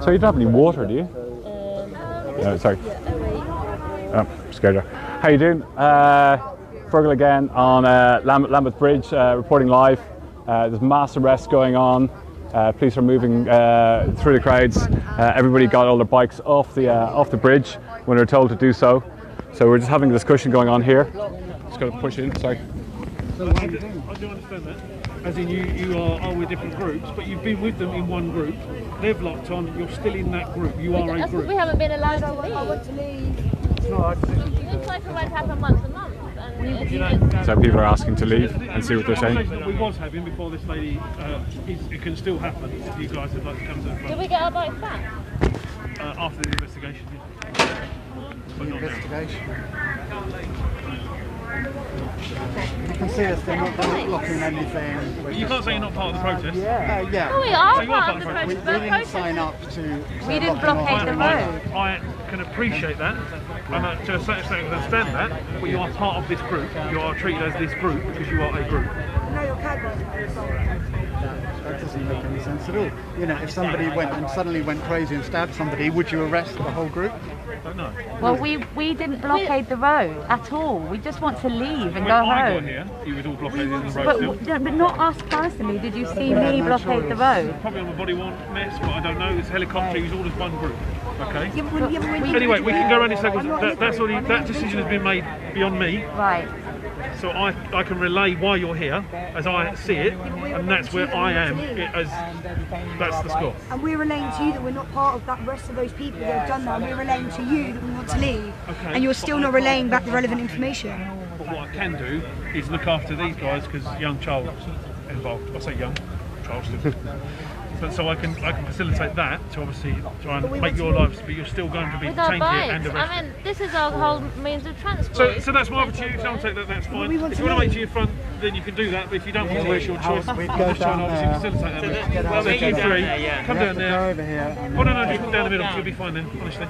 So you don't have any water, do you? No, sorry. Oh, scared you. How you doing? Fergal again on Lambeth Bridge, reporting live. There's mass arrests going on. Police are moving through the crowds. Everybody got all their bikes off the bridge when they're told to do so. So we're just having a discussion going on here. Just got to push in. Sorry. So I do understand that. As in you are with different groups, but you've been with them in one group. They've locked on. You're still in that group. You are a group. We haven't been allowed to leave. I want to leave. It's not our decision. This cycle won't happen once a month. And So people are asking to leave and see what they're saying. The conversation that we was having before this lady, it can still happen if you guys would like to come to the front. did we get our bikes back? After the investigation. But not now. Investigation. You can see us, they're not blocking anything. You can't say you're not part of the protest. Yeah. Oh, we are So you are part of the We protest. didn't sign up to. We didn't blockade the road. I can appreciate that, and to a certain extent I understand that, but you are part of this group. You are treated as this group because you are a group. No, you're That doesn't make any sense at all. You know, if somebody went and suddenly went crazy and stabbed somebody, would you arrest the whole group? I don't know. Well, we didn't blockade the road at all. We just want to leave and When go I got home. here, you was all blockaded in the road still. But not us personally. Did you see me blockade the road? Probably on the body worn mess, but I don't know. It's helicopter. He was all as one group. Okay. Yeah, Anyway, we can go around in circles. That decision has been made beyond me. Right. So I can relay why you're here, as I see it, and that's where I am. That's the score. And we're relaying to you that we're not part of that rest of those people that have done that. And we're relaying to you that we want to leave. Okay. And you're still not relaying back the relevant information. But what I can do is look after these guys because young child involved. I say young, child still. So I can facilitate that to obviously try and make your lives, but you're still going to be With our detained here and bikes. arrested. I mean, this is our whole means of transport. So that's my opportunity. If you don't take that, that's fine. If you want to make to your front, then you can do that. But if you don't want to, it's your choice. I'm just trying to obviously facilitate that. We'll So meet you you down three, there, come down there. over here. Oh no, just come down the middle. You'll be fine then, honestly.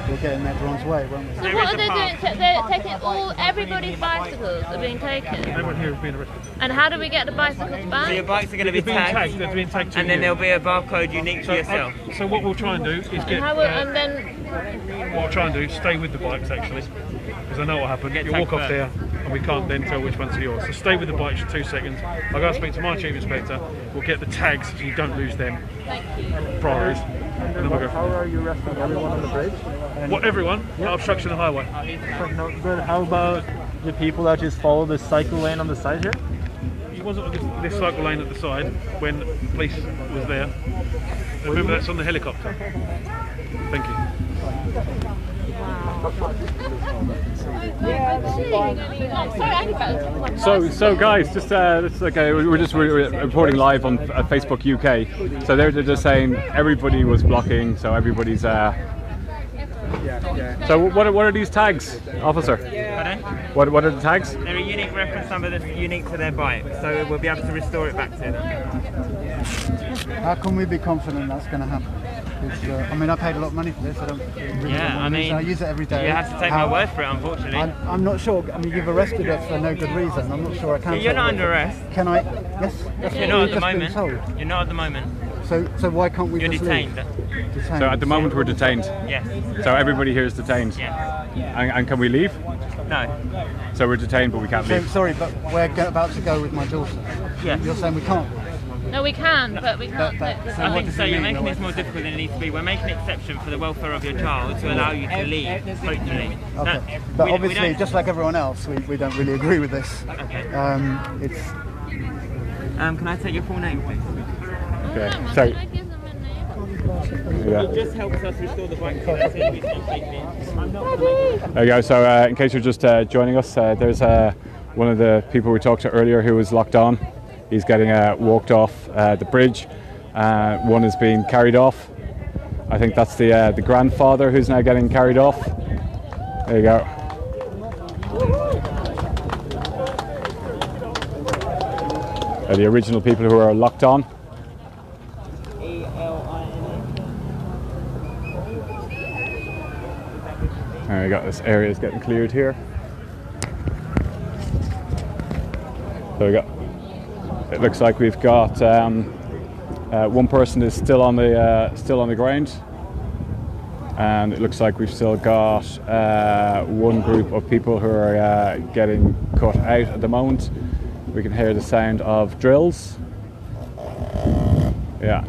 We'll get in everyone's way, won't we? So what are they doing? They're taking everybody's bicycles are being taken. Everyone here is being arrested. And how do we get the bicycles So your back? bikes are going to be They're being tagged. tagged, They're being tagged to and then you. there'll be a barcode unique to yourself. So what we'll try and do is get. And then What I'll try and do is stay with the bikes actually, because I know what happened. You walk off there, and we can't then tell which ones are yours. So stay with the bikes for 2 seconds. I'll go and speak to my chief inspector. We'll get the tags so you don't lose them. Priorities. And then we'll go from there. Are you arresting everyone on the bridge? What, everyone? No obstruction of the highway. No, good. How about the people that just follow the cycle lane on the side here? He wasn't on this cycle lane at the side when police was there. Remember, that's on the helicopter. Thank you. So guys, just we're just reporting live on Facebook UK. So they're just saying everybody was blocking, so everybody's. So what are these tags, officer? Pardon? What are the tags? They're a unique reference number that's unique to their bike, so we'll be able to restore it back to them. How can we be confident that's going to happen? I mean, I paid a lot of money for this. I don't really Yeah, I mean, I use it every day. you have to take my word for it, unfortunately. I'm not sure. I mean, you've arrested us for no good reason. I'm not sure I can. You're not under arrest. Can I? Yes. You're not at the Just been moment. told. You're not at the moment. So why can't we You're just detained. leave? Detained. So at the moment we're detained. Yes. So everybody here is detained. Yes. And can we leave? No. So we're detained, but we can't So, leave. sorry, but we're about to go with my daughter. Yes. You're saying we can't. no, we can, but we can't. But- take so I what think does so. it You're mean? making this more difficult than it needs to be. We're making an exception for the welfare of your child to allow you to leave, hopefully. Okay. But we obviously, don't- just like everyone else, we don't really agree with this. Okay. It's Can I take your full name, please? Okay. Can So I give them a name? yeah. It just helps us restore the bike to its original safety. There you go. So in case you're just joining us, there's one of the people we talked to earlier who was locked on. He's getting walked off the bridge. One is being carried off. I think that's the grandfather who's now getting carried off. There you go. The original people who are locked on. There we go. This area is getting cleared here. There we go. It looks like we've got One person is still on the ground, and it looks like we've still got one group of people who are getting cut out at the moment. We can hear the sound of drills. Yeah.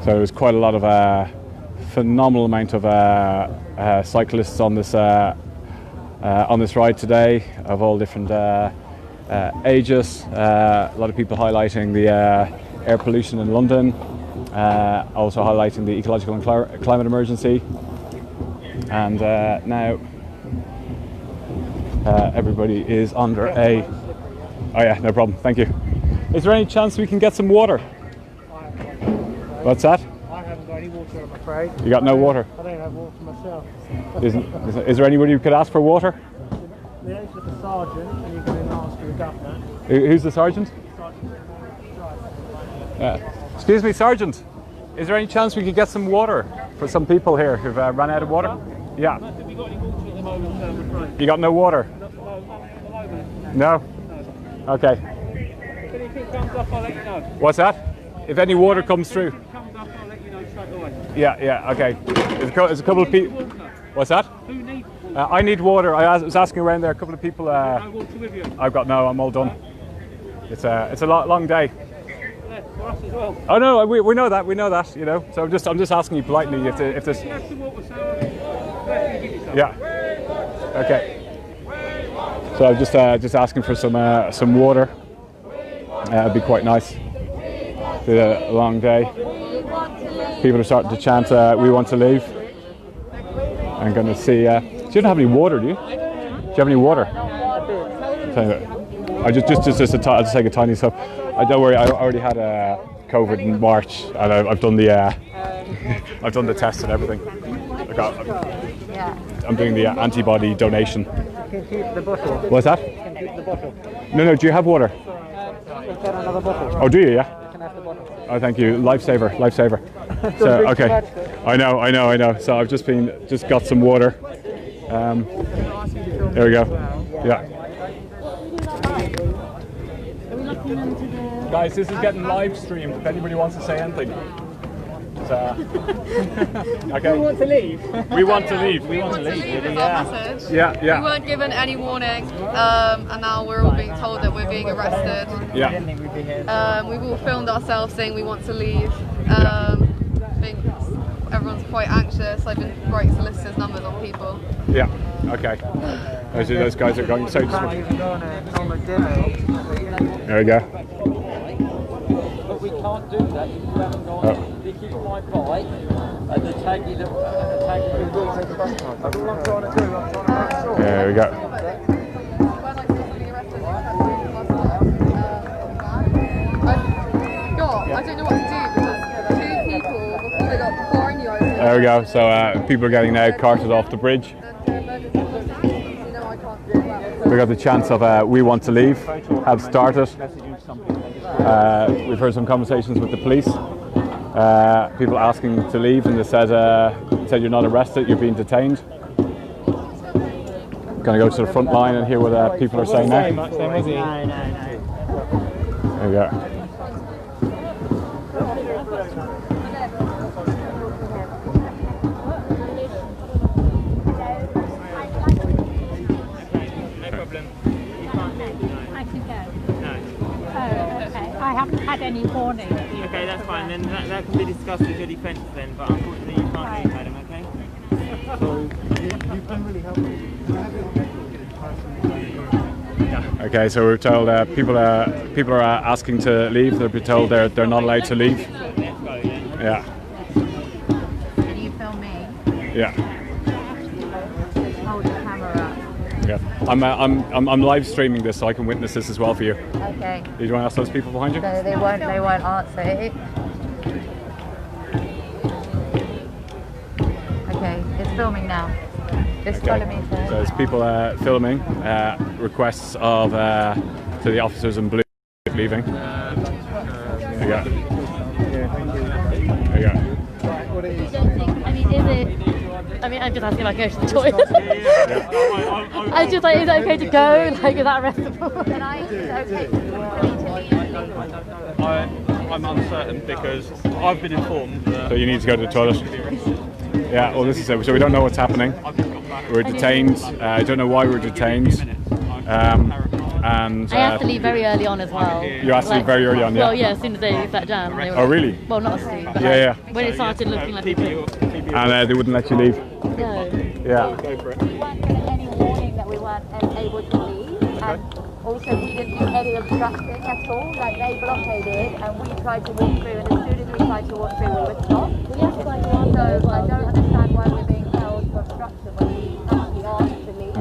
So there's quite a lot of phenomenal amount of cyclists on this ride today, of all different ages. A lot of people highlighting the air pollution in London, also highlighting the ecological and climate emergency. And now everybody is under a... Oh yeah, no problem, thank you. Is there any chance we can get some water? What's that? I haven't got any water, I'm afraid. You got no water? I don't have water myself. Is there anybody who could ask for water? Liaise with the sergeant and you can ask for the governor. Who's the sergeant? Excuse me, Sergeant. Is there any chance we could get some water for some people here who've run out of water? Yeah. Have you got any water at the moment, I'm afraid? You got no water? No? Okay. If anything comes up, I'll let you know. What's that? If any water comes through? If it comes up, I'll let you know straight away. Yeah, okay. There's a couple of people... What's that? Who needs water? I need water. I was asking around there, a couple of people... No water with you? I've got no, I'm all done. It's a long day. Yeah, for us as well. Oh no, we know that, you know. So I'm just asking you politely if this... You have to water, so Yeah. Okay. So I'm just asking for some water. It'd be quite nice. It's been a long day. People are starting to chant, "We want to leave." I'm going to see. You don't have any water, do you? Do you have any water? I'll just take a tiny sip. Don't worry, I already had COVID in March, and I've done the I've done the test and everything. I'm doing the antibody donation. You can keep the bottle. What's that? You can keep the bottle. No. Do you have water? We've got another bottle. Oh, do you? Yeah. You can have the bottle. Oh, thank you. Lifesaver. So okay. I know. So I've just got some water. There we go. Yeah. Guys, this is getting live streamed. If anybody wants to say anything. Okay. We want to leave. We want to leave. We want to leave is our message. Yeah. We weren't given any warning, and now we're all being told that we're being arrested. Yeah. We've all filmed ourselves saying we want to leave. I think everyone's quite anxious. I've been writing solicitors' numbers on people. Yeah. Okay. Those guys are going so. There we go. But we can't do that if you haven't gone. This is my bike, and the tag is the tag is all I'm trying to do. I'm trying to make sure. There we go. I don't know what to do because two people before they got pouring you over. There we go. So people are getting now carted off the bridge. We got the chance of "We want to leave" have started. We've heard some conversations with the police. People asking to leave, and they said you're not arrested, you're being detained. Going to go to the front line and hear what people are saying now. There we go. I haven't had any warning. Okay, that's fine. Then that can be discussed with your defence then, but unfortunately you can't leave, madam, okay? So you can really help me. Okay, so we're told people are asking to leave. They'll be told they're not allowed to leave. Yeah. Can you film me? Yeah. Hold the camera up. Yeah. I'm live streaming this, so I can witness this as well for you. Okay. Do you want to ask those people behind you? No, they won't answer it. Okay, it's filming now. Just follow me first. So there's people filming requests of to the officers in blue leaving. There you go. There you go. I mean, is it I mean, I'm just asking if I can go to the toilet. I was just like, is it okay to go? Like, is that arrestable? Can I? Is it okay for me to leave? I'm uncertain because I've been informed that... So you need to go to the toilet? Yeah, well this is it. So we don't know what's happening. We're detained. I don't know why we're detained. And I have to leave very early on as well. You have to leave very early on, yeah? Well, yeah, as soon as they sat down. They were, oh, really? Well, not as soon, but yeah, like, when it started looking like people. And they wouldn't let you leave? No. Yeah. We weren't given any warning that we weren't able to leave, and also we didn't do any obstructing at all. Like they blockaded, and we tried to walk through, and as soon as we tried to walk through, we were stopped. So I don't understand why we're being held for obstruction when we actually asked to leave.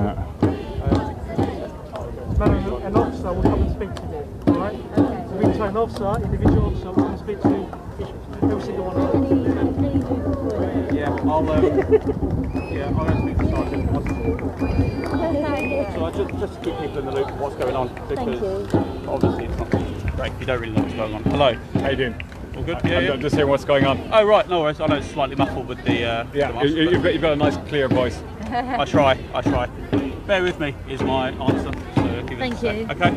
Madam, an officer will come and speak to you, alright? Okay. So we can say an officer, individual officer will come and speak to you every single one of them. Yeah, I'll go speak to Sergeant. So I just keep people in the loop of what's going on, because obviously it's not great if you don't really know what's going on. Hello. How you doing? All good? I'm just hearing what's going on. Oh right, no worries. I know it's slightly muffled with the you've got a nice clear voice. I try. Bear with me is my answer. So give Thank you. Okay.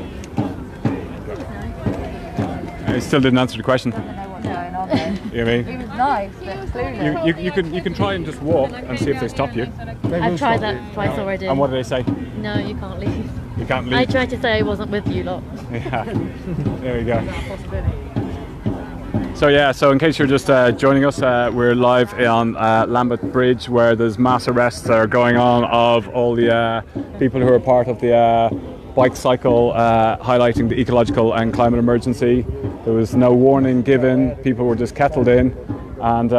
I still didn't answer the question. I don't know what's going on You know what I mean? He was nice, but clueless. You can try and just walk and see if they stop you. I've tried that twice already. And what do they say? No, you can't leave. You can't leave? I tried to say I wasn't with you lot. Yeah. There we go. So yeah, so in case you're just joining us, we're live on Lambeth Bridge, where there's mass arrests that are going on of all the people who are part of the bike cycle highlighting the ecological and climate emergency. There was no warning given, people were just kettled in and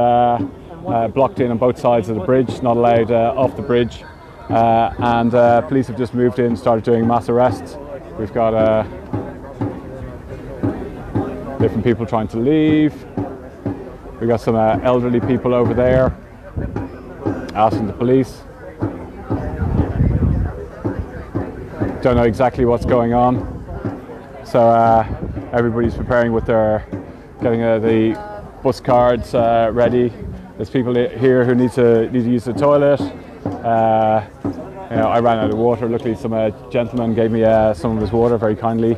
blocked in on both sides of the bridge, not allowed off the bridge. And police have just moved in, started doing mass arrests. We've got different people trying to leave. We've got some elderly people over there asking the police. Don't know exactly what's going on. So everybody's preparing with their, getting the bus cards ready. There's people here who need to use the toilet. You know, I ran out of water. Luckily some gentleman gave me some of his water very kindly.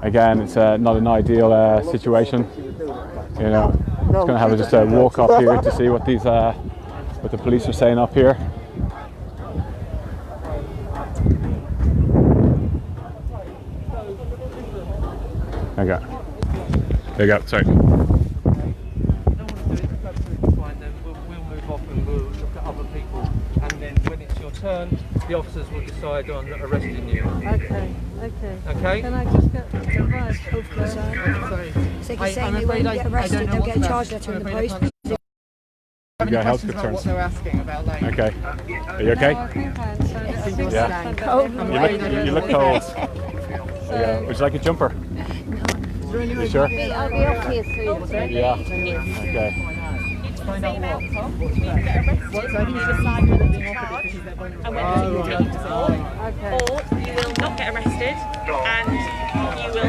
Again, it's not an ideal situation. You know, just going to have just a walk up here to see what these, what the police are saying up here. Okay. There you go. Sorry. We'll move off and we'll look at other people, and then when it's your turn, the officers will decide on arresting you. Okay. Okay? Can I just get advice? So you're saying they won't get arrested, they'll get a charge letter in the post. Yeah, health concerns. What they're asking about, like. Okay. Are you okay? Yeah. You look cold. Yeah. Would you like a jumper? You sure? I'll be off here soon. Yeah. Okay. It's the same outcome. You can get arrested and you decide whether to charge and whether to take to court, or you will not get arrested and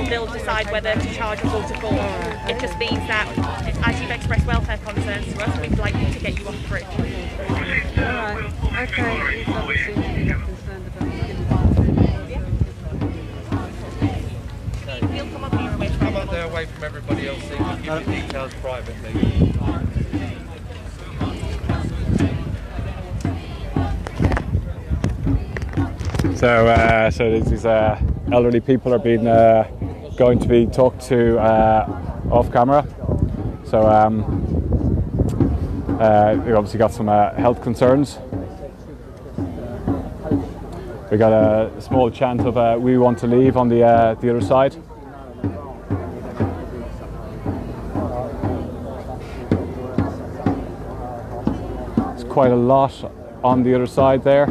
they'll decide whether to charge or go to court. It just means that, as you've expressed welfare concerns to us, we'd like to get you off the bridge. Alright, okay. It's obviously you're not concerned about He'll come up here away from How about they're away from everybody else, so you can give the details privately. So these elderly people are being going to be talked to off camera. So we obviously got some health concerns. We got a small chant of "We want to leave" on the other side. It's quite a lot on the other side there.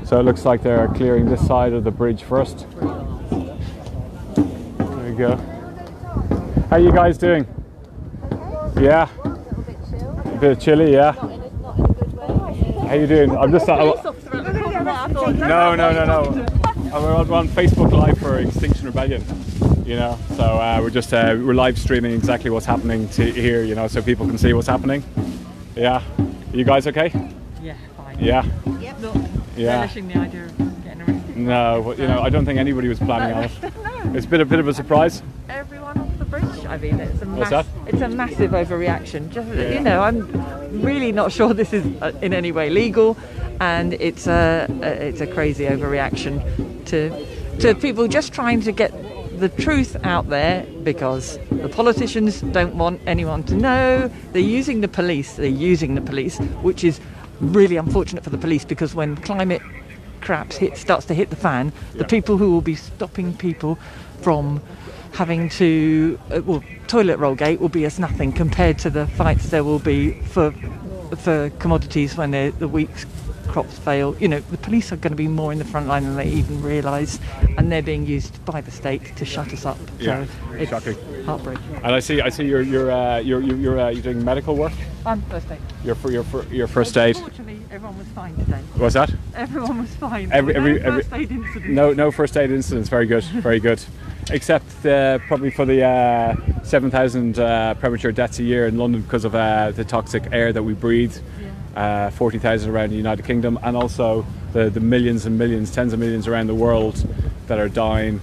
So it looks like they're clearing this side of the bridge first. There you go. How are you guys doing? Yeah? A bit chilly, yeah? How you doing? I'm just... No. We're on Facebook Live for Extinction Rebellion, you know, so we're live streaming exactly what's happening here, you know, so people can see what's happening. Yeah. You guys okay? Yeah, fine. Yeah. Yep. Not Yeah. relishing the idea of getting arrested. No, but, you know, I don't think anybody was planning on it. It's been a bit of a surprise. Everyone off the bridge. I mean, it's a What's that? it's a massive overreaction. Just Yeah. you know, I'm really not sure this is in any way legal, and it's a crazy overreaction to people just trying to get the truth out there because the politicians don't want anyone to know. They're using the police. They're using the police, which is really unfortunate for the police because when climate crap starts to hit the fan, the people who will be stopping people from having to toilet roll gate will be as nothing compared to the fights there will be for commodities when the wheat crops fail. You know, the police are going to be more in the front line than they even realise, and they're being used by the state to shut us up. Yeah, So it's shocking. heartbreaking. And I see you're doing medical work. I'm first aid. Your first aid. Unfortunately, everyone was fine today. What's that? Everyone was fine. Every first aid incident. No first aid incidents. Very good, very good. Except probably for the 7,000 premature deaths a year in London because of the toxic air that we breathe. 40,000 around the United Kingdom, and also the millions and millions, tens of millions around the world that are dying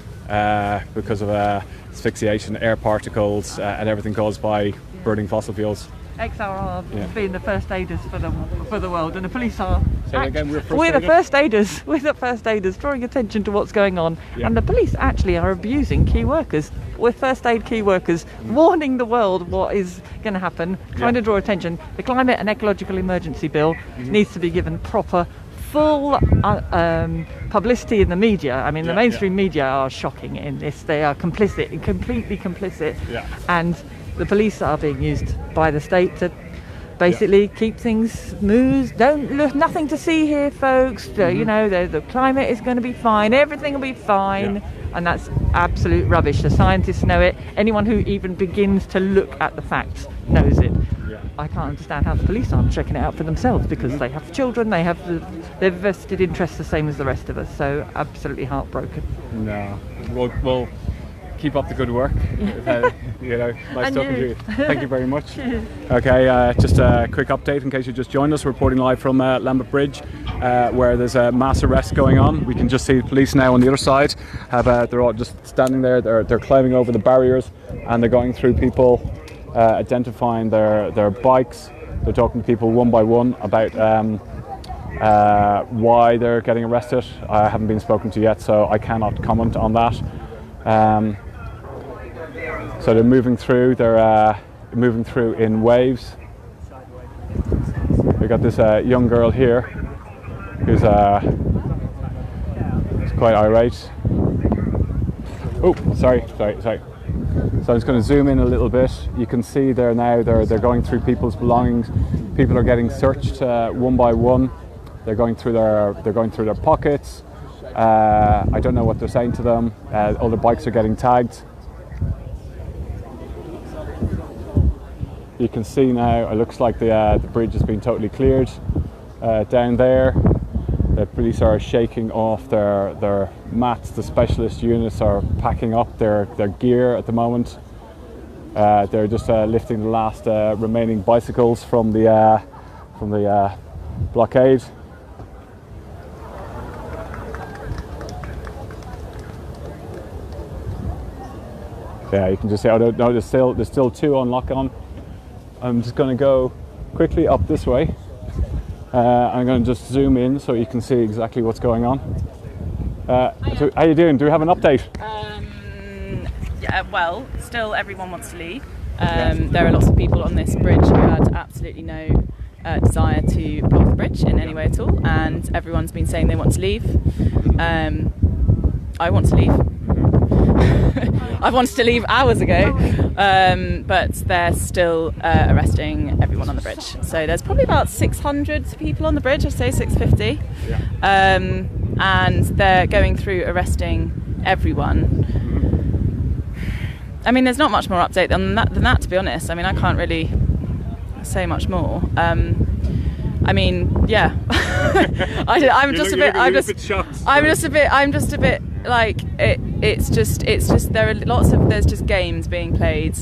because of asphyxiation, air particles, and everything caused by burning fossil fuels. XRR being the first aiders for the world, and the police are. Say again, we're the first aiders. We're the first aiders, drawing attention to what's going on, and the police actually are abusing key workers. We're first aid key workers, warning the world what is going to happen, trying to draw attention. The Climate and Ecological Emergency Bill needs to be given proper, full publicity in the media. I mean, the mainstream media are shocking in this. They are complicit, completely complicit, and the police are being used by the state to basically keep things smooth. Nothing to see here, folks. You know, the climate is going to be fine. Everything will be fine. And that's absolute rubbish. The scientists know it. Anyone who even begins to look at the facts knows it. I can't understand how the police aren't checking it out for themselves because they have children, they have their vested interests the same as the rest of us. So absolutely heartbroken. No. Well, keep up the good work. You know, nice talking to you. Thank you very much. Okay, just a quick update in case you just joined us. We're reporting live from Lambeth Bridge, where there's a mass arrest going on. We can just see the police now on the other side. They're all just standing there. They're climbing over the barriers, and they're going through people, identifying their bikes. They're talking to people one by one about why they're getting arrested. I haven't been spoken to yet, so I cannot comment on that. So they're moving through. They're moving through in waves. We've got this young girl here who's quite irate. Oh, sorry. So I'm just going to zoom in a little bit. You can see there now they're going through people's belongings. People are getting searched one by one. They're going through their pockets. I don't know what they're saying to them. All the bikes are getting tagged. You can see now, it looks like the bridge has been totally cleared. Down there, the police are shaking off their mats. The specialist units are packing up their gear at the moment. They're just lifting the last remaining bicycles from the blockade. Yeah, you can just see. Oh no, there's still two on lock on. I'm just going to go quickly up this way. I'm going to just zoom in so you can see exactly what's going on. How are you doing? Do we have an update? Yeah, well, still everyone wants to leave. There are lots of people on this bridge who had absolutely no desire to block the bridge in any way at all, and everyone's been saying they want to leave. I want to leave. I wanted to leave hours ago, but they're still arresting everyone on the bridge. So there's probably about 600 people on the bridge, I'd say 650. And they're going through arresting everyone. I mean, there's not much more update than that, to be honest. I mean, I can't really say much more. I mean, yeah. I'm just a bit like it's just there's just games being played,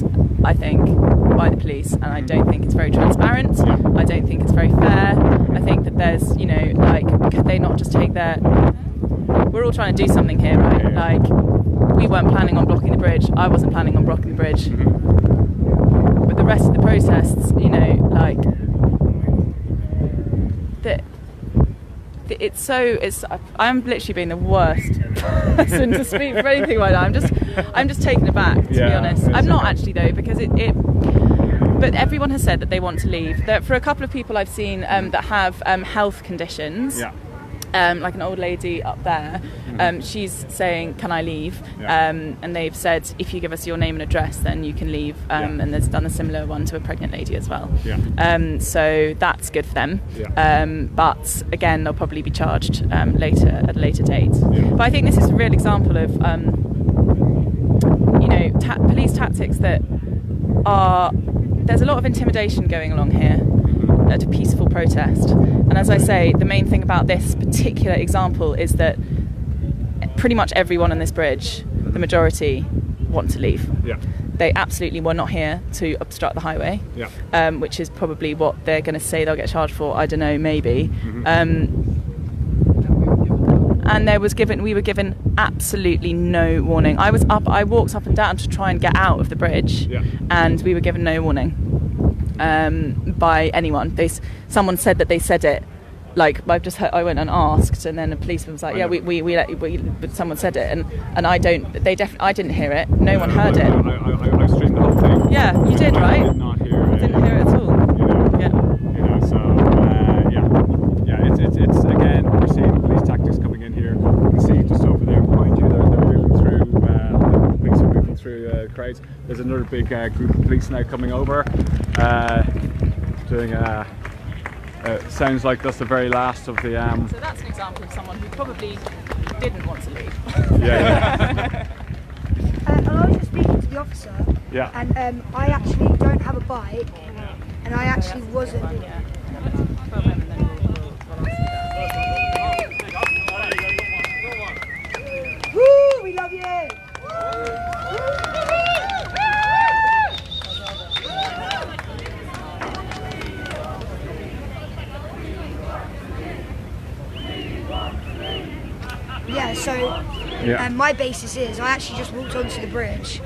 I think. by the police, and I don't think it's very transparent. I don't think it's very fair. I think that there's, you know, like, could they not just take their... We're all trying to do something here, right? Like, we weren't planning on blocking the bridge. I wasn't planning on blocking the bridge. But the rest of the protests, you know, like, I'm literally being the worst person to speak for anything like that. I'm just taken aback, to be honest. I'm not actually, though, because but everyone has said that they want to leave. For a couple of people I've seen that have health conditions, like an old lady up there, she's saying, can I leave? And they've said, if you give us your name and address, then you can leave. And there's done a similar one to a pregnant lady as well. So that's good for them. But again, they'll probably be charged at a later date. But I think this is a real example of, you know, police tactics that are... There's a lot of intimidation going along here at a peaceful protest. And as I say, the main thing about this particular example is that pretty much everyone on this bridge, the majority, want to leave. They absolutely were not here to obstruct the highway, which is probably what they're going to say they'll get charged for. I don't know, maybe. And we were given absolutely no warning. I walked up and down to try and get out of the bridge, and we were given no warning by anyone. Someone said that they said it. Like, I went and asked, and then a policeman was like, but someone said it, and I didn't hear it. No one heard it. I streamed the whole thing. Yeah, you did, right? I did not hear it. Didn't hear it at all. It's again, we're seeing police tactics coming in here. You can see just over there behind you, they're moving through, the police are moving through crowds. There's another big group of police now coming over, doing sounds like that's the very last of the... So that's an example of someone who probably didn't want to leave. I was just speaking to the officer, and I actually don't have a bike, and I actually wasn't... Woo! We love you! Yeah, so my basis is I actually just walked onto the bridge.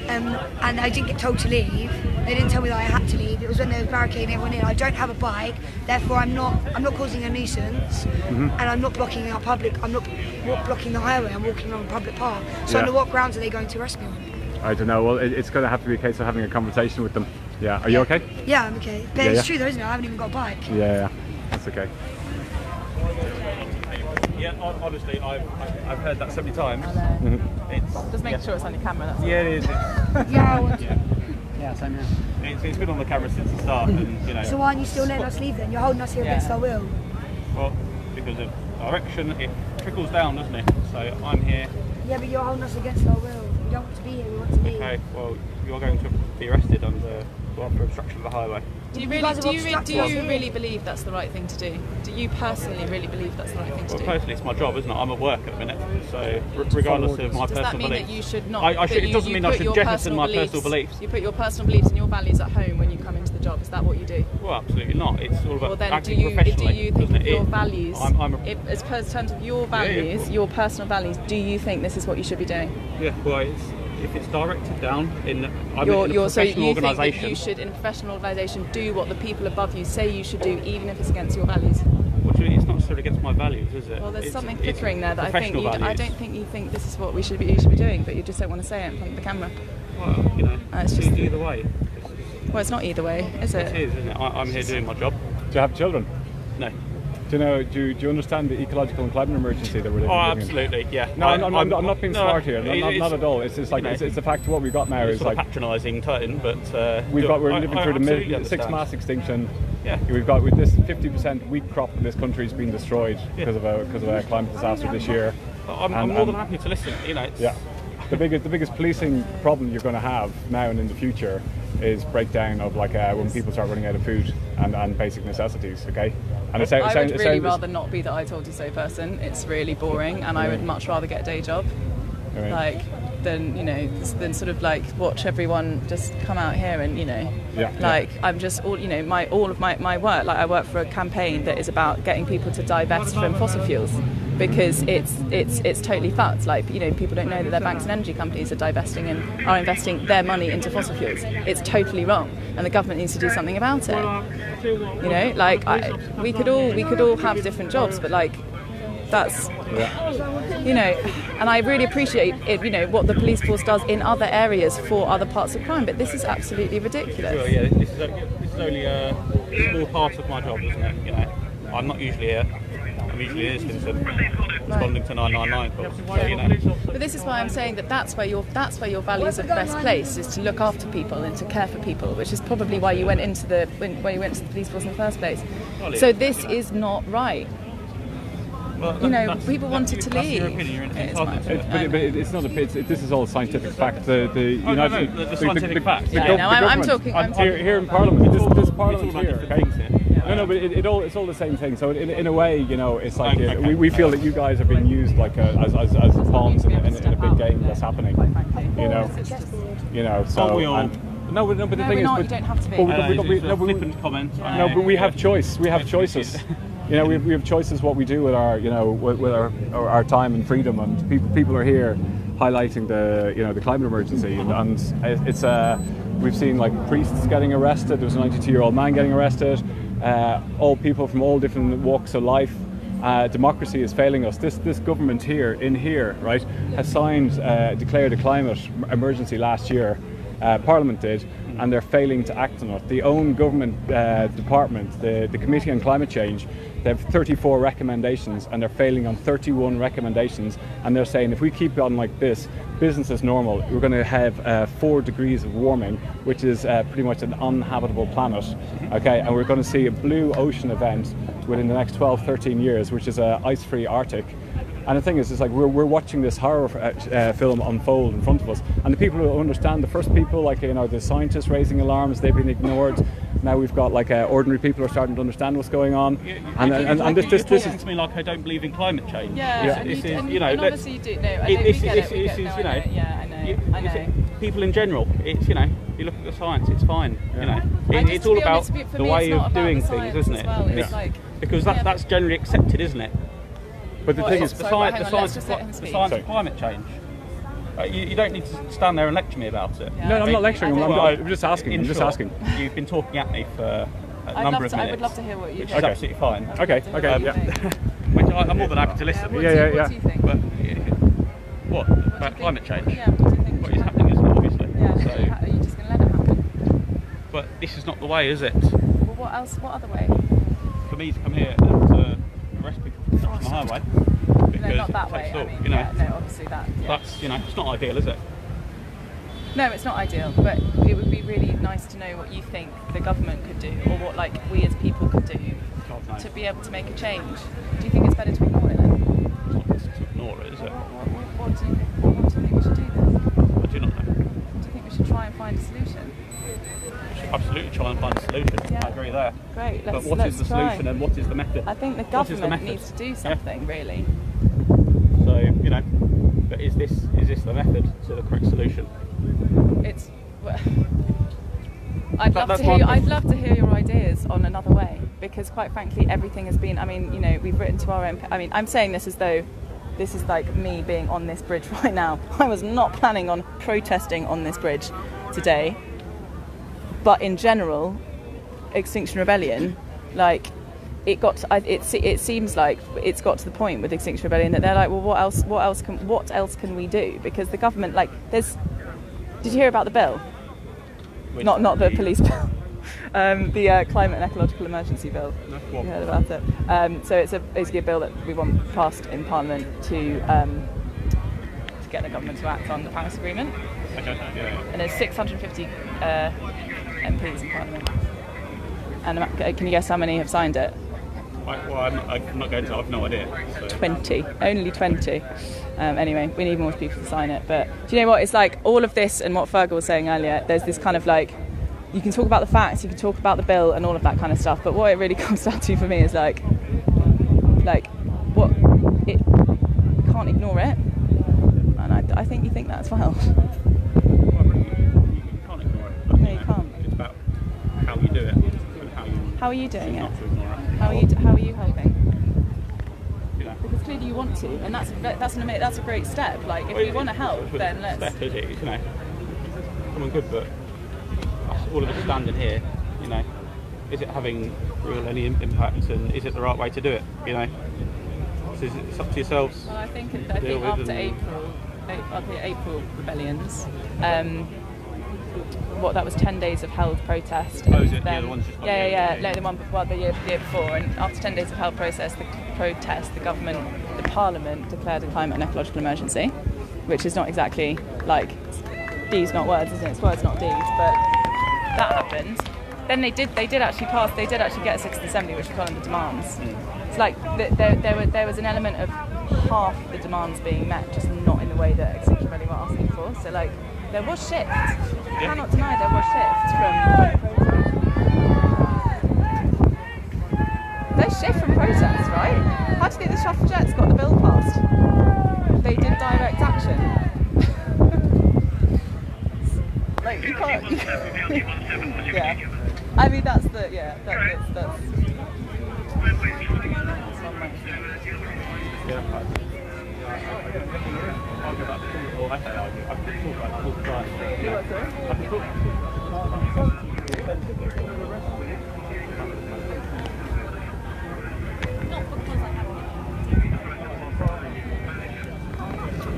And I didn't get told to leave. They didn't tell me that I had to leave. It was when they were barricading everyone in. I don't have a bike, therefore I'm not causing a nuisance, and I'm not blocking our public. I'm not blocking the highway. I'm walking along a public path. So under what grounds are they going to arrest me on? I don't know. Well, it's going to have to be a case of having a conversation with them. Are you okay? Yeah, I'm okay. But it's true though, isn't it? I haven't even got a bike. That's okay. Yeah, honestly, I've heard that so many times. Just make sure it's on your camera. That's it is. Yeah, same here. It's been on the camera since the start, and you know. So why aren't you still letting us leave then? You're holding us here against our will. Well, because of direction, it trickles down, doesn't it? So I'm here. Yeah, but you're holding us against our will. We don't want to be here. We want to leave. Okay. Well, you're going to be arrested for obstruction of the highway. Do you really believe that's the right thing to do? Do you personally really believe that's the right thing to do? Well, personally, it's my job, isn't it? I'm at work at the minute, so regardless of my personal beliefs. Does that mean that you should not? It doesn't mean I should jettison my personal beliefs. You put your personal beliefs and your values at home when you come into the job. Is that what you do? Well, absolutely not. It's all about acting professionally. professionally. Do you think of your values, in terms of your values, your personal values, do you think this is what you should be doing? Yeah, well, if it's directed down in a professional so you organisation. think that you should, in a professional organisation, do what the people above you say you should do, even if it's against your values? Well, it's not necessarily against my values, is it? Well, there's something flickering there that I don't think you think this is what you should be doing, but you just don't want to say it in front of the camera. Well, you know, it's just either way. Well, it's not either way, is it? It is, isn't it? I'm here doing my job. Do you have children? No. Do you understand the ecological and climate emergency that we're living in? Oh, absolutely, yeah. No, I'm not being smart here. Not at all. It's just like it's the fact of what we've got now is like patronising tone, but we're living through the sixth mass extinction. Yeah. We've got with this 50% wheat crop in this country has been destroyed because of a climate disaster this year. I'm more than happy to listen. You know. The biggest policing problem you're going to have now and in the future is breakdown of when people start running out of food and basic necessities. Okay. And I would really rather not be the I told you so person. It's really boring, and I would much rather get a day job. Right. Like, than sort of like watch everyone just come out here and I'm just all of my work. Like I work for a campaign that is about getting people to divest from fossil fuels because it's totally fucked. Like people don't know that their banks and energy companies are divesting and are investing their money into fossil fuels. It's totally wrong, and the government needs to do something about it. We could all have different jobs, but like. That's, and I really appreciate it, what the police force does in other areas for other parts of crime, but this is absolutely ridiculous. Well, yeah, this is only a small part of my job, isn't it? I'm not usually here. I'm usually in Islington, responding to 999 calls. But this is why I'm saying that's where your values are best placed, is to look after people and to care for people, which is probably why you went into the police force in the first place. So this is not right. Well, people wanted to leave. But it's not this is all scientific fact. The scientific facts. I'm talking here in Parliament. This Parliament here. Okay? No, but it's all the same thing. So in a way, it's like we feel that you guys are being used like as pawns in a big game that's happening. So. No, but the thing is, you don't have to be. Flippant comment. No, but we have choice. We have choices. We have choices what we do with our with our time and freedom, and people are here highlighting the the climate emergency, and it's we've seen like priests getting arrested. There was a 92-year-old man getting arrested. All people from all different walks of life. Democracy is failing us. This government here, right, has declared a climate emergency last year. Parliament did, and they're failing to act on it. The own government department, the Committee on Climate Change, they have 34 recommendations and they're failing on 31 recommendations, and they're saying if we keep on like this, business as normal, we're going to have 4 degrees of warming, which is pretty much an uninhabitable planet, okay, and we're going to see a blue ocean event within the next 12-13 years, which is an ice-free Arctic. And the thing is, it's like we're watching this horror film unfold in front of us, and the people who understand, the first people, like the scientists raising alarms, they've been ignored. Now we've got like ordinary people are starting to understand what's going on, and this is to me like I don't believe in climate change. This is obviously you do. No, I know. People in general, it's you look at the science, it's fine. It's all about the way of doing things, isn't it? Because that's generally accepted, isn't it? But the thing is, the science of climate change. You don't need to stand there and lecture me about it. No, I'm not lecturing. I'm just asking. You've been talking at me for a number of minutes. I would love to hear what you think. Which is absolutely fine. Okay. Which I'm more than happy to listen. What do you think? But, what about climate change? Yeah. What do you think? What is happening, isn't it? Obviously. Yeah. So, are you just going to let it happen? But this is not the way, is it? Well, what else? What other way? For me to come here and arrest people on the highway. No, not that way. Obviously that. Yeah. That's it's not ideal, is it? No, it's not ideal. But it would be really nice to know what you think the government could do, or what we as people could do to be able to make a change. Do you think it's better to ignore it then? It's not to ignore it, is it? What do you think we should do then? I do not know. Do you think we should try and find a solution? We should absolutely try and find a solution. Yeah. I agree there. Great. But what is the solution and what is the method? I think the government needs to do something, really. So, but is this the method to the correct solution? I'd love to hear your ideas on another way, because quite frankly everything has been, we've written to our own, I'm saying this as though this is like me being on this bridge right now. I was not planning on protesting on this bridge today, but in general, Extinction Rebellion, it seems like it's got to the point with Extinction Rebellion that they're like, well, what else can we do? Because the government, did you hear about the bill? Not the police bill. The climate and ecological emergency bill. No, you heard about it? So it's basically a bill that we want passed in Parliament to get the government to act on the Paris Agreement. Okay. Yeah. And there's 650 MPs in Parliament. And can you guess how many have signed it? I'm not going to. I've no idea. So. 20. Only 20. Anyway, we need more people to sign it. But do you know what? It's like all of this and what Fergal was saying earlier, there's this kind of you can talk about the facts, you can talk about the bill and all of that kind of stuff, but what it really comes down to for me is can't ignore it. And I think you think that as well. You can't ignore it. But, No, you can't. It's about how you do it and How are you doing it? not to ignore it. How are you helping? Because clearly you want to, and that's a great step. Like if you want to help, then let's. Step is it, someone good, but all of us standing here, is it having any impact, and is it the right way to do it? So it's up to yourselves. Well, I think after April rebellions, that was 10 days of held protest. Oh, is it? Yeah, the ones just No, the one the year before, and after 10 days of held protest, the Parliament declared a climate and ecological emergency, which is not exactly like deeds, not words, isn't it? It's words, not deeds. But that happened. Then they did actually get a Citizen Assembly, which was one of the demands. It's like there was an element of half the demands being met, just not in the way that Extinction Rebellion were asking for. So like there was shift. You cannot deny there was shift from there's shift from protest, right? How do you think the suffragettes got the bill passed? They did direct action. Like you can't. Yeah. I mean that's one way.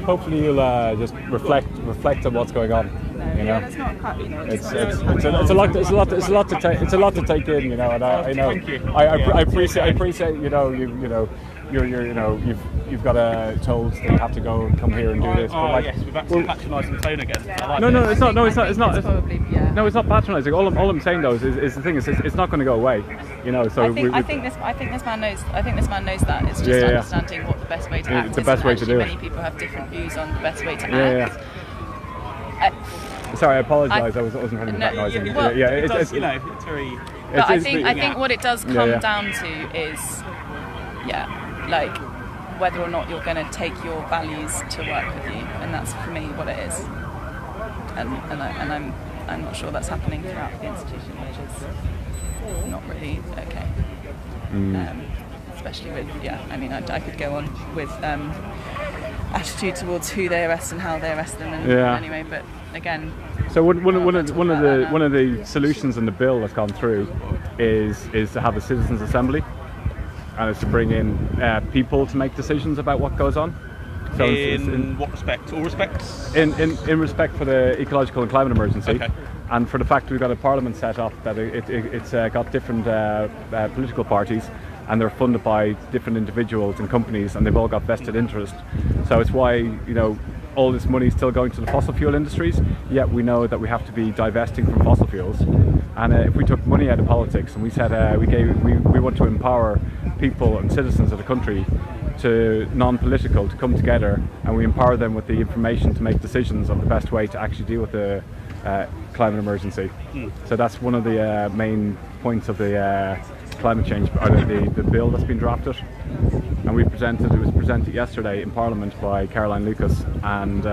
Hopefully you'll just reflect on what's going on. It's not it's a lot to take in, and I appreciate you've got told that you have to come here and do this. But yes, we're back to patronising tone again. No, it's not patronising. All I'm saying though is the thing is it's not going to go away. So I think this man knows. I think this man knows that. It's just understanding what the best way to act is. The best way to do it. Many people have different views on the best way to act. Sorry, I apologise. I wasn't trying to be patronising. It's very. But I think what it does come down to is, like whether or not you're going to take your values to work with you, and that's for me what it is. And I'm not sure that's happening throughout the institution, which is not really okay. Especially with I could go on with attitude towards who they arrest and how they arrest them, and anyway, but again. So one of the solutions in the bill that's gone through is to have a citizens' assembly, and it's to bring in people to make decisions about what goes on. So in what respect? All respects? In respect for the ecological and climate emergency, okay. And for the fact that we've got a parliament set up that it's got different political parties, and they're funded by different individuals and companies, and they've all got vested interest. So it's why all this money is still going to the fossil fuel industries, yet we know that we have to be divesting from fossil fuels. And if we took money out of politics and we said we want to empower people and citizens of the country to non-political to come together, and we empower them with the information to make decisions on the best way to actually deal with the climate emergency. So that's one of the main points of the climate change, or the bill that's been drafted. And it was presented yesterday in Parliament by Caroline Lucas and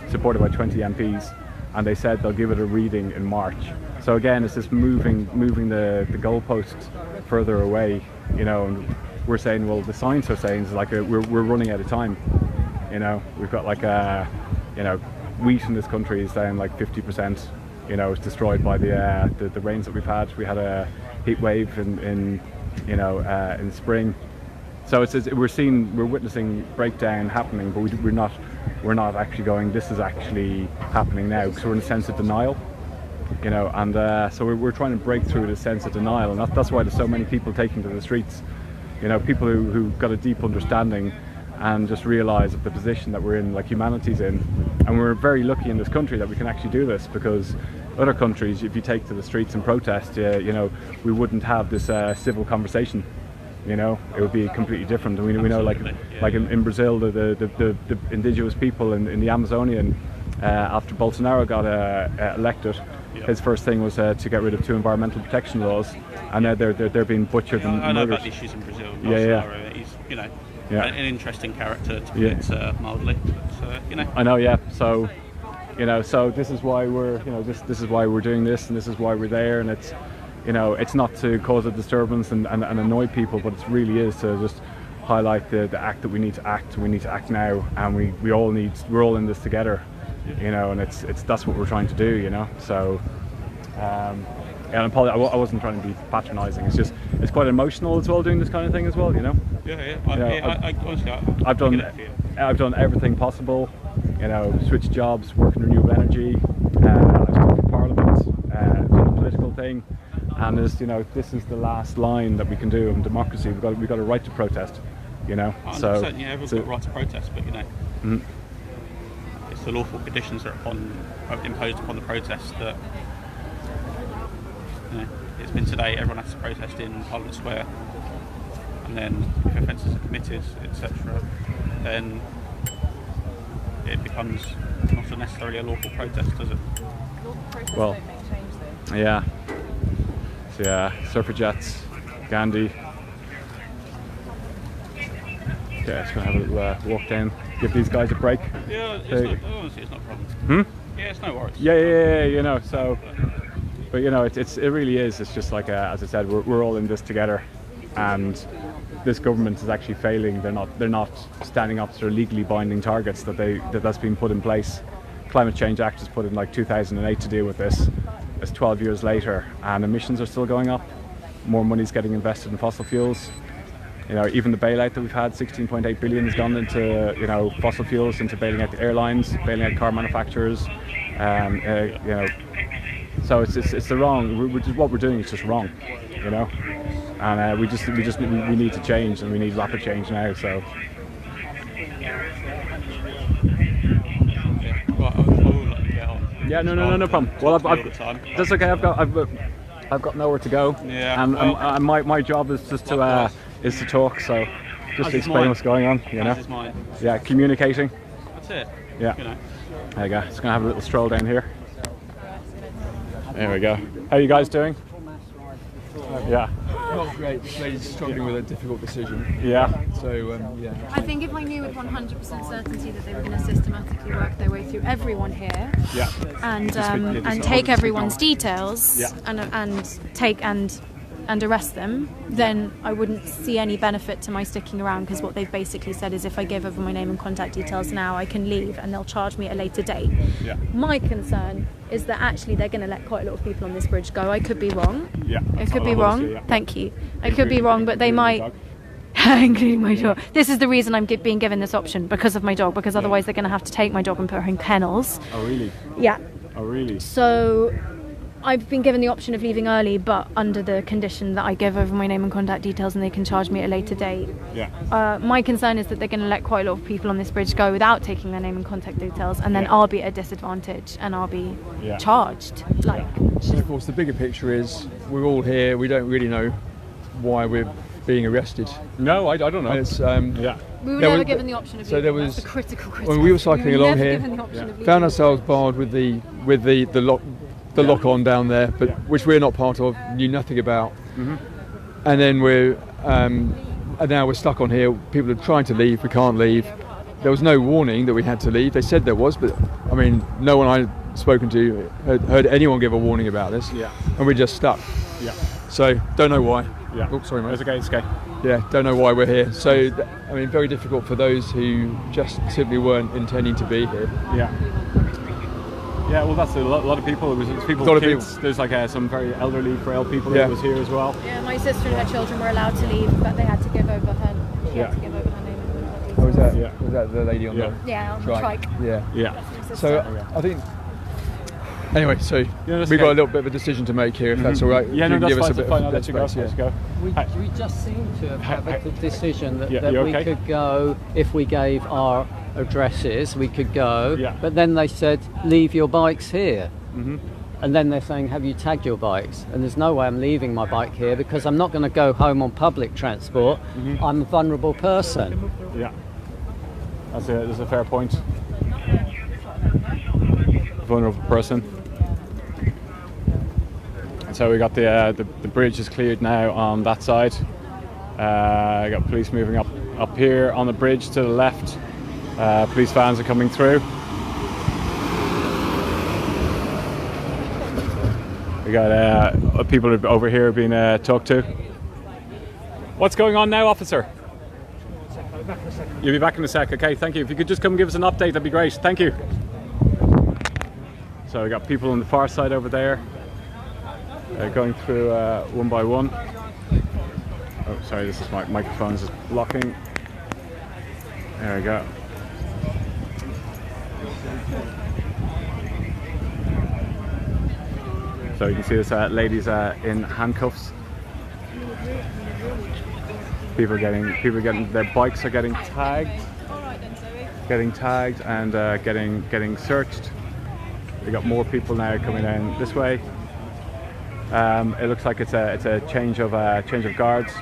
supported by 20 MPs, and they said they'll give it a reading in March. So again, it's just moving the goalposts further away, and we're saying, well, the science are saying is like we're running out of time. We've got like wheat in this country is down like 50%. It's destroyed by the rains that we've had. We had a heat wave in spring. So we're witnessing breakdown happening, but we're not actually going, this is actually happening now, because we're in a sense of denial, and so we're trying to break through the sense of denial, and that's why there's so many people taking to the streets, people who got a deep understanding and just realise of the position that we're in, like humanity's in. And we're very lucky in this country that we can actually do this, because other countries, if you take to the streets and protest, we wouldn't have this civil conversation. It would be completely different. And we know, like in Brazil, the indigenous people in the Amazonian, after Bolsonaro got elected, his first thing was to get rid of 2 environmental protection laws, and now they're being butchered and murdered. I know about the issues in Brazil. an interesting character, to put it mildly. But, you know. I know, yeah. So, you know, so this is why we're, you know, this is why we're doing this, and this is why we're there, and it's, you know, it's not to cause a disturbance and annoy people, but it really is to just highlight the act that we need to act. We need to act now, and we're all in this together, you know, and that's what we're trying to do, you know. So, and I wasn't trying to be patronising. It's just it's quite emotional as well doing this kind of thing as well, you know. Yeah. Honestly, I've done everything possible, you know, switched jobs, working renewable energy. I've stood for Parliament, done the political thing, and this is the last line that we can do in democracy. We've got a right to protest, you know. 100%, so yeah, everyone's got a right to protest, but you know, it's the lawful conditions that are imposed upon the protest that. You know, it's been today, everyone has to protest in Parliament Square, and then if offences are committed, etc., then it becomes not necessarily a lawful protest, does it? Well, yeah. So yeah, suffragettes, Gandhi. Okay, just gonna have a little walk down, give these guys a break. Yeah, honestly, it's not a problem. Yeah, it's no worries. Yeah, you know, so. But you know, it really is. It's just like, as I said, we're all in this together, and this government is actually failing. They're not standing up to their legally binding targets that's been put in place. Climate Change Act was put in like 2008 to deal with this. It's 12 years later, and emissions are still going up. More money's getting invested in fossil fuels. You know, even the bailout that we've had, 16.8 billion has gone into, you know, fossil fuels, into bailing out the airlines, bailing out car manufacturers. You know. So it's the wrong. What we're doing is just wrong, you know, and we need to change, and we need rapid change now. So. Yeah, no problem. Well, that's okay. I've got nowhere to go. Yeah. And my job is just to talk. So just to explain what's going on, you know. Yeah, communicating. That's it. Yeah. You know. There you go. Just gonna have a little stroll down here. There we go. How are you guys doing? Yeah. Not great. This lady's struggling with a difficult decision. Yeah. So, yeah. I think if I knew with 100% certainty that they were going to systematically work their way through everyone here, and take everyone's details, and arrest them, then I wouldn't see any benefit to my sticking around, because what they've basically said is if I give over my name and contact details now, I can leave and they'll charge me at a later date. Yeah. My concern is that actually they're going to let quite a lot of people on this bridge go. I could be wrong. Yeah. I could be wrong. Thank you. I could be wrong, but they might. Including my dog. This is the reason I'm being given this option, because of my dog, because otherwise they're going to have to take my dog and put her in kennels. Oh really? Yeah. Oh really? So I've been given the option of leaving early, but under the condition that I give over my name and contact details and they can charge me at a later date. Yeah. My concern is that they're going to let quite a lot of people on this bridge go without taking their name and contact details, and then I'll be at a disadvantage and I'll be charged. And of course, the bigger picture is we're all here. We don't really know why we're being arrested. No, I don't know. It's, we were never given the option of leaving. So there was the critical. When we were cycling along here, found ourselves barred with the lock on down there, but which we're not part of, knew nothing about. And then and now we're stuck on here. People are trying to leave, we can't leave. There was no warning that we had to leave. They said there was, but I mean, no one I'd spoken to heard anyone give a warning about this. Yeah. And we're just stuck. Yeah. So don't know why. Yeah. Oops, sorry, mate. It's okay. Yeah, don't know why we're here. So I mean, very difficult for those who just simply weren't intending to be here. Yeah. Yeah, well, that's a lot of people. It was people with kids. There's like some very elderly, frail people that was here as well. Yeah, my sister and her children were allowed to leave, but they had to give over her. She had to give over her name and contact details. Oh, was that? Yeah. Was that the lady on the trike? Yeah. Yeah. So I think. Anyway, so we've got a little bit of a decision to make here, if that's all right. Yeah, no, that's fine. Fine. I'll let you go. Let's go. We just seem to have a decision that we could go if we gave our addresses, we could go. Yeah. But then they said, leave your bikes here. And then they're saying, have you tagged your bikes? And there's no way I'm leaving my bike here because I'm not going to go home on public transport. I'm a vulnerable person. Yeah. That's a fair point. Vulnerable person. So we got the bridge is cleared now on that side. Got police moving up Up here on the bridge to the left, police vans are coming through. We got people over here being talked to. What's going on now, officer? You'll be back in a sec, okay, thank you. If you could just come give us an update, that'd be great, thank you. So we got people on the far side over there, going through one by one. Oh, sorry, this is my microphone is blocking. There we go. So you can see this lady's in handcuffs. People getting their bikes are getting tagged, and getting searched. We got more people now coming down this way. It looks like it's a change of guards.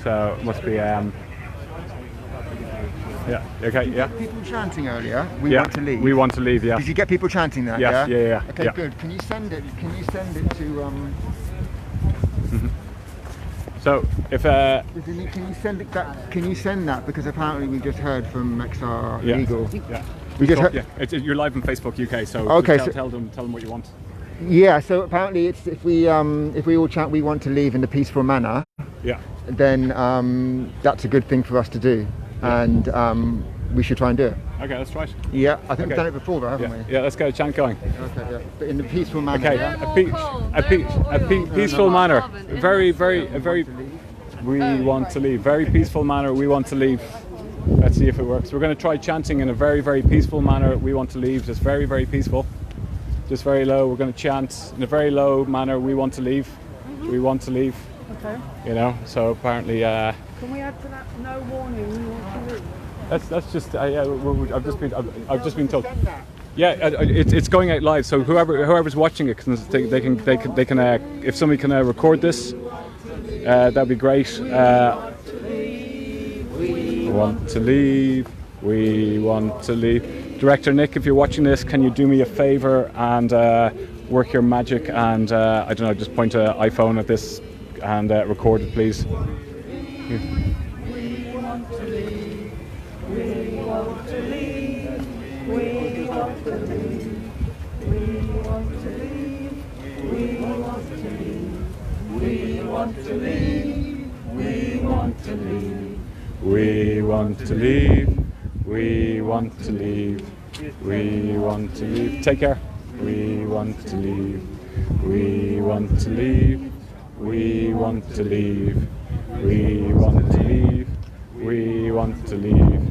So it must be yeah. Okay. Yeah. People chanting earlier. We want to leave. We want to leave. Yeah. Did you get people chanting that? Yes. Yeah. Okay. Yeah. Good. Can you send it? Can you send it to? So if can you send it that? Can you send that? Because apparently we just heard from XR Legal. Yeah. We just heard. Yeah. You're live on Facebook UK. So okay. Tell them what you want. Yeah. So apparently it's if we all chant we want to leave in a peaceful manner. Yeah. Then that's a good thing for us to do, and we should try and do it. Okay, let's try it. Yeah, I think we've done it before, though, haven't we? Yeah, let's get a chant going. Okay, yeah. But in a peaceful manner. Okay, yeah? peaceful manner. Very. We want to leave. Very peaceful manner. We want to leave. Let's see if it works. We're going to try chanting in a very peaceful manner. We want to leave. Just very peaceful. Just very low. We're going to chant in a very low manner. We want to leave. We want to leave. Okay. You know. So apparently. Can we add to that? No warning. We want to leave. That's just yeah. I've just been told. Yeah, it's going out live. So whoever's watching it, they can if somebody can record this, that'd be great. We want to leave. We want to leave. Director Nick, if you're watching this, can you do me a favour and work your magic and I don't know, just point an iPhone at this and record it, please. We want to leave. We want to leave. We want to leave. Take care. We want to leave. We want to leave. We want to leave. We want to leave. We want to leave.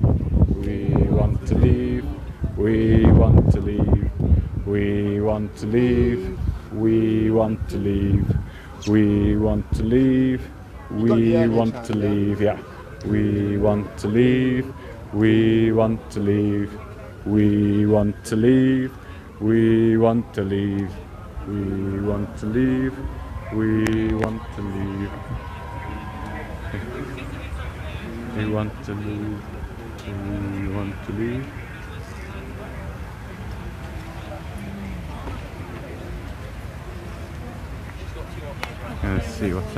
We want to leave. We want to leave. We want to leave. We want to leave. We want to leave. We want to leave. Yeah. We want to leave. We want to leave. We want to leave. We want to leave. We want to leave. We want to leave. We want to leave. We want to leave. Let's see what's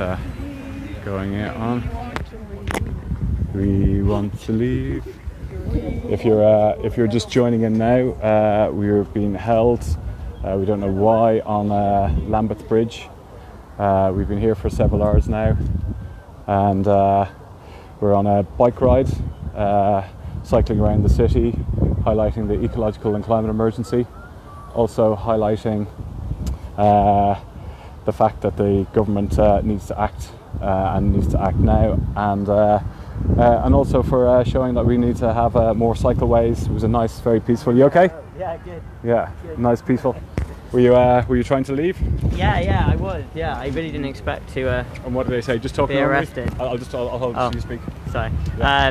going on. We want to leave. If you're just joining in now, we're being held. We don't know why on Lambeth Bridge. We've been here for several hours now, and we're on a bike ride, cycling around the city, highlighting the ecological and climate emergency. Also highlighting the fact that the government needs to act and needs to act now, and also for showing that we need to have more cycleways. It was a nice, very peaceful. You okay? Yeah, good. Yeah, good. Nice, peaceful. Were you trying to leave? Yeah, I was. Yeah, I really didn't expect to. And what did they say? Just talk. Be arrested. I'll hold you speak. Sorry. Yeah.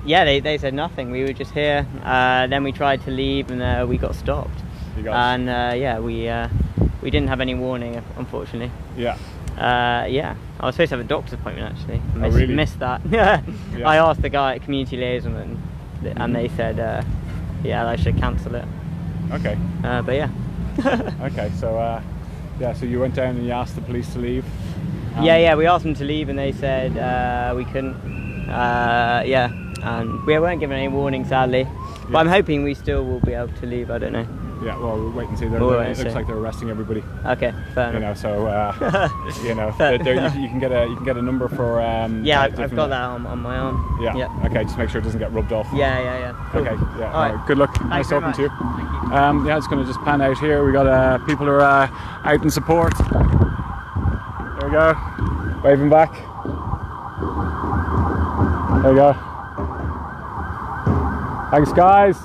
Yeah, they said nothing. We were just here. Then we tried to leave, and we got stopped. You guys. And yeah, we didn't have any warning, unfortunately. Yeah. Yeah, I was supposed to have a doctor's appointment actually. Really? Missed that. I asked the guy at community liaison, and they said, yeah, I should cancel it. Okay. But yeah. Okay, so yeah, so you went down and you asked the police to leave. Yeah, we asked them to leave, and they said we couldn't. Yeah, and we weren't given any warning, sadly. But I'm hoping we still will be able to leave. I don't know. Yeah, well, we'll wait and see. It looks like they're arresting everybody. Okay, fair enough. You know, so you know, you can get a number for. Yeah, I've got that on my arm. Yeah. Okay, just make sure it doesn't get rubbed off. Yeah. Cool. Okay. Yeah. All right. Good luck. Nice talking to you. Yeah, it's going to just pan out here. We got people who are out in support. There we go, waving back. There we go. Thanks, guys.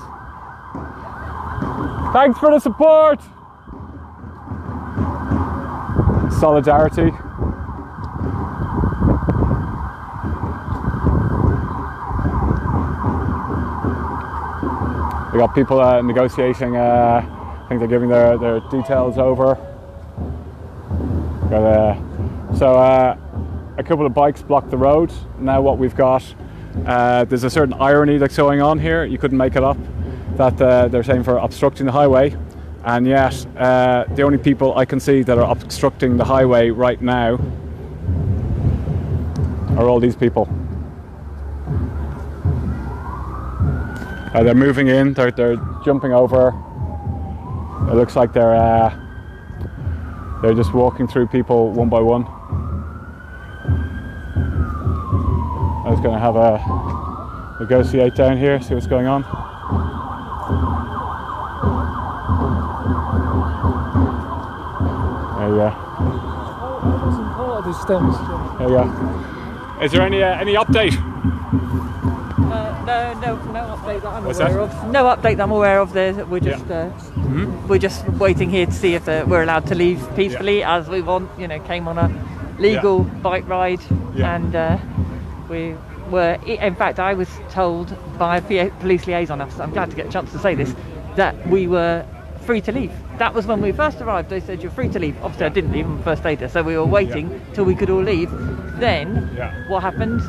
Thanks for the support. Solidarity. We got people negotiating. I think they're giving their details over. So a couple of bikes blocked the road. Now what we've got, there's a certain irony that's going on here. You couldn't make it up. That they're saying for obstructing the highway, and yet the only people I can see that are obstructing the highway right now are all these people. They're moving in. They're jumping over. It looks like they're just walking through people one by one. I was going to have a negotiate down here, see what's going on. There you go. I wasn't part of this stems. There you go. Is there any update? No update that I'm aware of. No update that I'm aware of. We're just we're just waiting here to see if we're allowed to leave peacefully as we want. You know, came on a legal bike ride, and we were. In fact, I was told by a police liaison officer. I'm glad to get a chance to say this, that we were free to leave. That was when we first arrived. They said you're free to leave. Obviously, I didn't leave. I'm a first aider, so we were waiting till we could all leave. Then what happened?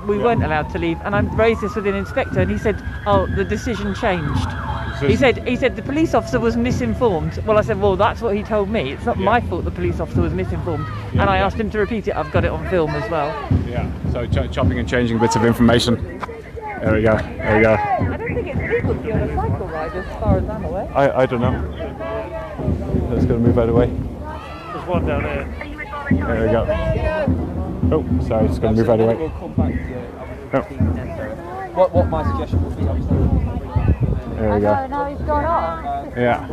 We weren't allowed to leave, and I raised this with an inspector, and he said, "Oh, the decision changed." He said the police officer was misinformed. Well, I said, well, that's what he told me. It's not my fault the police officer was misinformed. And I asked him to repeat it. I've got it on film as well. Yeah. So chopping and changing bits of information. There we go. There we go. I don't think it's legal to be on a cycle ride, as far as I'm aware. I don't know. Let's go move out of the way. There's one down there. There we go. Oh, sorry, just going to move out of the way. We'll come back to you. What my suggestion would be, there we go. No, he's gone off. Yeah.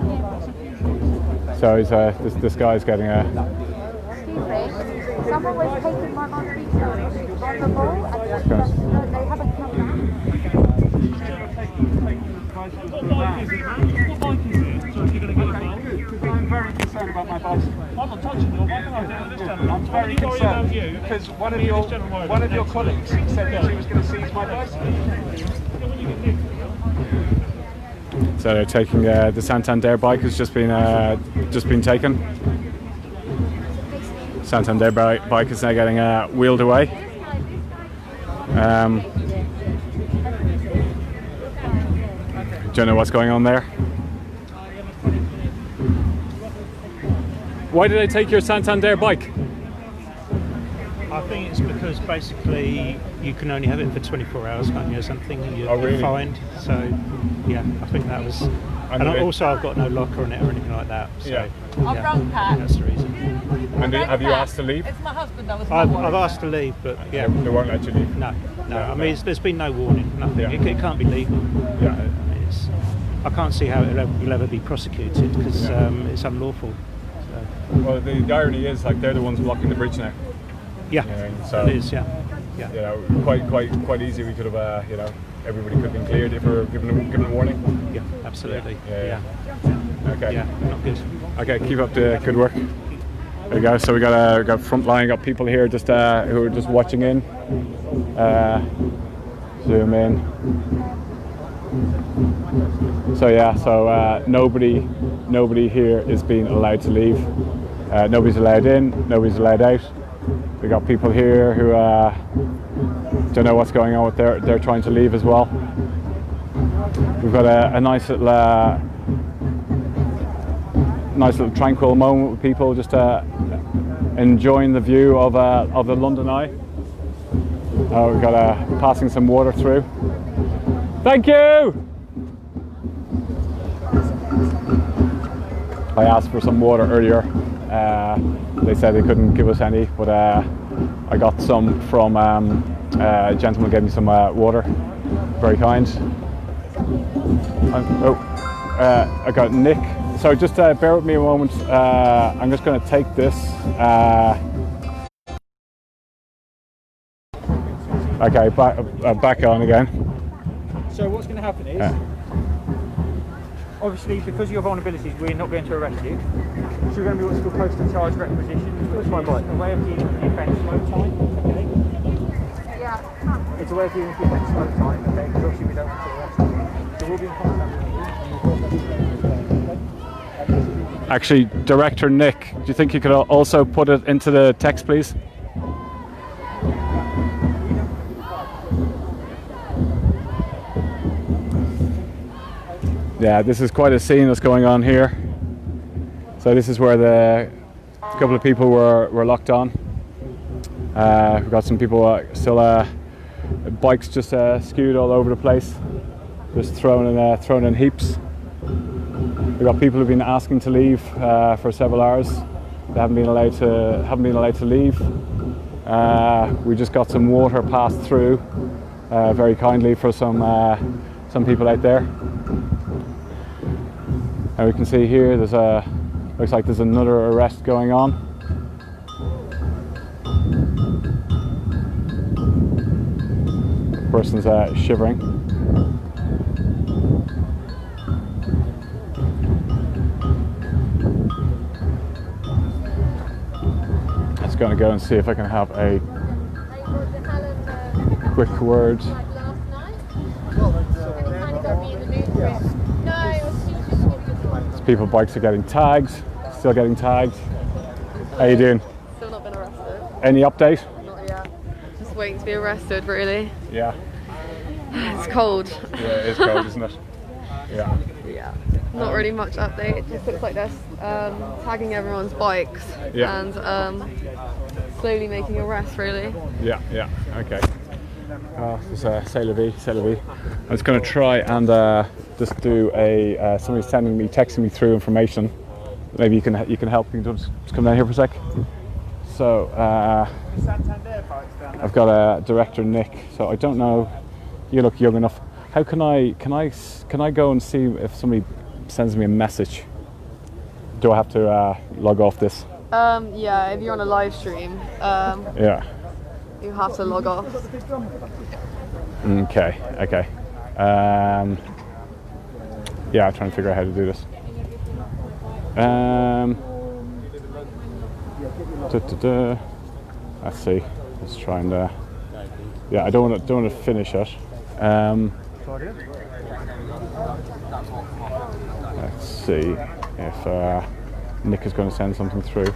So he's this guy's getting a. Excuse me. Someone was taking my mum's details on the ball, and they haven't come I'm very concerned about my bicycle. I'm not touching your bike. I'm very concerned because one of your colleagues said that she was going to seize my bicycle. So they're taking the Santander bike has just been taken. Santander bike is now getting wheeled away. Don't know what's going on there. Why did they take your Santander bike? I think it's because basically you can only have it for 24 hours, can't you, or something, and you're really? fined. So, yeah, I think that was... And also I've got no locker on it or anything like that. So, I've rung Pat. That's the reason. And have you asked to leave? It's my husband, that was I've asked to leave, but yeah. They won't let you leave? No. I mean, there's been no warning, nothing. It can't be legal. Yeah. I mean, I can't see how it'll ever be prosecuted because it's unlawful. Well, the irony is, like, they're the ones blocking the bridge now. Yeah, so it is. Yeah. You know, quite easy. We could have, you know, everybody could have been cleared if we were given a warning. Yeah, absolutely. Yeah. Okay. Yeah, not good. Okay, keep up the good work. There we go. So we got front line, got people here just who are just watching in. Zoom in. So yeah, nobody here is being allowed to leave. Nobody's allowed in, nobody's allowed out. We got people here who don't know what's going on with they're trying to leave as well. We've got a nice little tranquil moment with people just enjoying the view of the London Eye. Oh, we've got passing some water through. Thank you! I asked for some water earlier. They said they couldn't give us any, but I got some from a gentleman gave me some water. Very kind. I got Nick. So just bear with me a moment. I'm just going to take this. Okay, back on again. So what's going to happen is, obviously, because of your vulnerabilities, we're not going to arrest you. So we're going to be what's called postal charge requisition, which is a way of dealing with the offence slow time. Okay. Yeah. It's a way of dealing with the offence slow time. Okay. Because obviously we don't want to arrest you. So we'll be in contact with you, and we'll process it. Okay. Actually, Director Nick, do you think you could also put it into the text, please? Yeah, this is quite a scene that's going on here. So this is where a couple of people were locked on. We've got some people still bikes just skewed all over the place, just thrown in heaps. We've got people who've been asking to leave for several hours. They haven't been allowed to leave. We just got some water passed through very kindly for some people out there. And we can see here looks like there's another arrest going on. The person's shivering. I'm just going to go and see if I can have a quick word. People bikes are getting tagged, still getting tagged. How you doing? Still not been arrested. Any update? Not yet. Just waiting to be arrested, really. Yeah. It's cold. Yeah, it is cold, isn't it? Yeah. Yeah. Not really much update. It just looks like they're tagging everyone's bikes and slowly making arrests, really. Yeah, yeah, okay. There's c'est la vie, c'est la vie. I was going to try and just do somebody's texting me through information. Maybe you can help. You can just come down here for a sec. So I've got Director Nick. So I don't know. You look young enough. How can I go and see if somebody sends me a message? Do I have to log off this? Yeah. If you're on a live stream. Yeah. You have to log off. Okay. Okay. Yeah, I'm trying to figure out how to do this. Let's see. Let's try and. Yeah, I don't want to finish it. Let's see if Nick is going to send something through.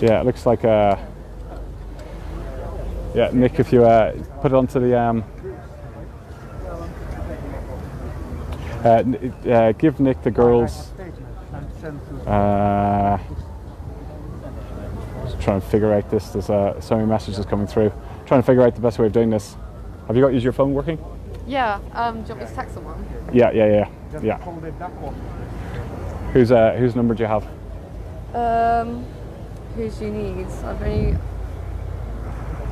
Yeah, it looks like yeah, Nick, if you put it onto the give Nick the girls. Just trying to figure out this. There's so many messages coming through. Trying to figure out the best way of doing this. Have you got your phone working? Yeah. Do you want me to text someone? Yeah. Whose number do you have? Who she needs.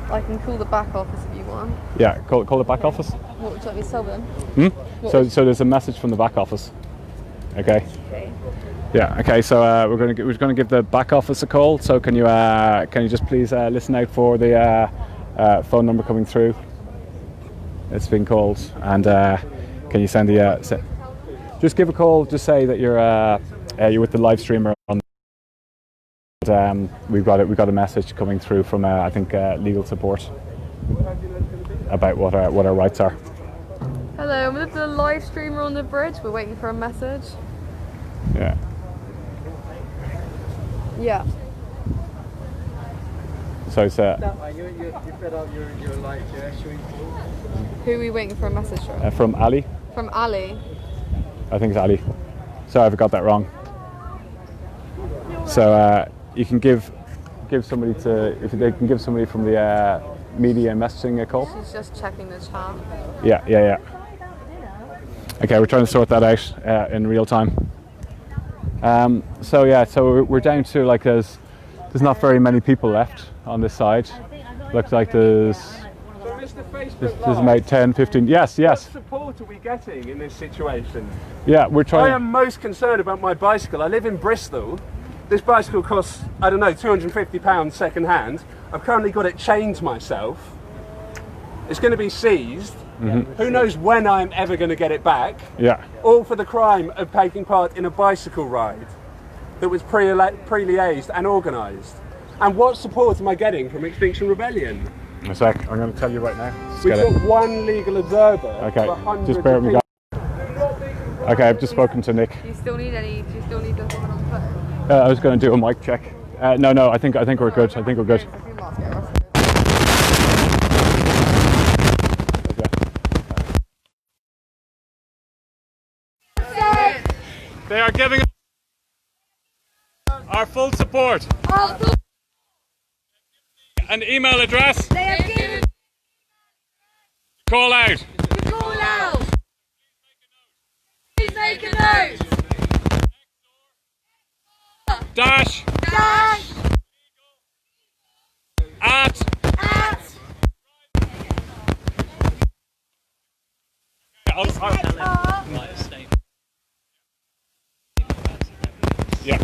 I can call the back office if you want. Yeah, call the back office. What would you like me to tell them? So there's a message from the back office. Okay. Okay. Yeah. Okay. So we're going to give the back office a call. So can you just please listen out for the phone number coming through? It's been called, and can you send the? Just give a call. Just say that you're with the live streamer on. We've got a message coming through from I think legal support about what our rights are. Hello, I'm with the live streamer on the bridge. We're waiting for a message. Yeah. Yeah. So it's you fed out your light, Who are we waiting for a message from? From Ali. From Ali. I think it's Ali. Sorry if I got that wrong. So you can give somebody if they can give somebody from the media and messaging a call. She's just checking the chat. Yeah. Okay, we're trying to sort that out in real time. So we're down to like there's not very many people left on this side. Looks like there's about 10, 15. Yes. What support are we getting in this situation? Yeah, we're trying. I am most concerned about my bicycle. I live in Bristol. This bicycle costs, I don't know, £250 second hand. I've currently got it chained myself. It's going to be seized. Who knows when I'm ever going to get it back? Yeah. All for the crime of taking part in a bicycle ride that was pre-liaised and organised. And what support am I getting from Extinction Rebellion? A sec, I'm going to tell you right now. We've got one legal observer. Okay, for hundreds just bear of with me. Okay, I've just spoken to Nick. Do you still need the woman on foot? I was going to do a mic check. No, I think we're good. I think we're good. They are giving us our full support. An email address. They have given. Call out. Call out. Please make a note. Dash. At. Yeah.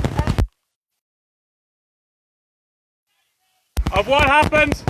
Of what happened?